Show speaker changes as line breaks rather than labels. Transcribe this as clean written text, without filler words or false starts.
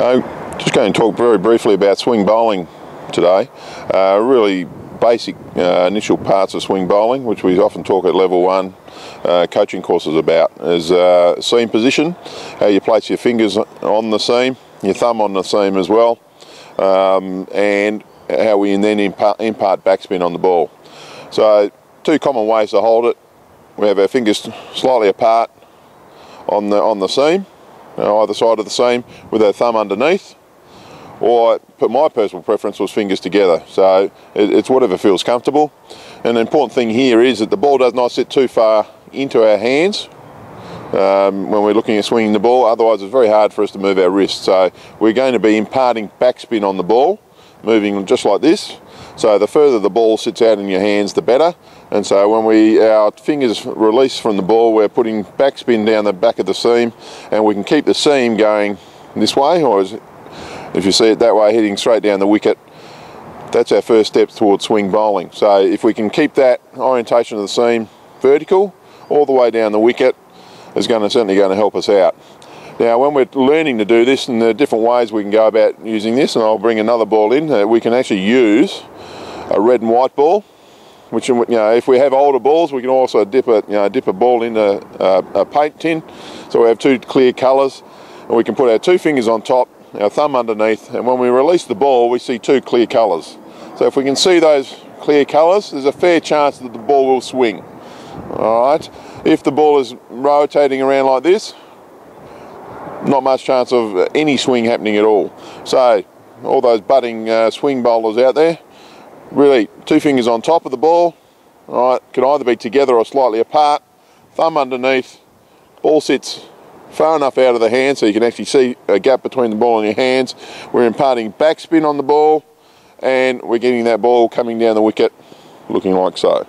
Just going to talk very briefly about swing bowling today. Really basic initial parts of swing bowling, which we often talk at level 1 coaching courses about, is seam position, how you place your fingers on the seam, your thumb on the seam as well, and how we then impart backspin on the ball. So two common ways to hold it. We have our fingers slightly apart on the seam, either side of the seam, with our thumb underneath, or my personal preference was fingers together. So it's whatever feels comfortable. And the important thing here is that the ball does not sit too far into our hands when we're looking at swinging the ball. Otherwise it's very hard for us to move our wrists. So we're going to be imparting backspin on the ball, moving just like this. So the further the ball sits out in your hands, the better. And so when our fingers release from the ball, we're putting backspin down the back of the seam, and we can keep the seam going this way, or if you see it that way, heading straight down the wicket. That's our first step towards swing bowling. So if we can keep that orientation of the seam vertical all the way down the wicket, is certainly going to help us out. Now, when we're learning to do this, and there are different ways we can go about using this, and I'll bring another ball in, we can actually use a red and white ball, which, if we have older balls, we can also dip a ball into a paint tin. So we have two clear colours, and we can put our two fingers on top, our thumb underneath, and when we release the ball, we see two clear colours. So if we can see those clear colours, there's a fair chance that the ball will swing. All right. If the ball is rotating around like this, not much chance of any swing happening at all. So all those budding swing bowlers out there, really two fingers on top of the ball, all right, can either be together or slightly apart, thumb underneath, ball sits far enough out of the hand so you can actually see a gap between the ball and your hands. We're imparting backspin on the ball, and we're getting that ball coming down the wicket looking like so.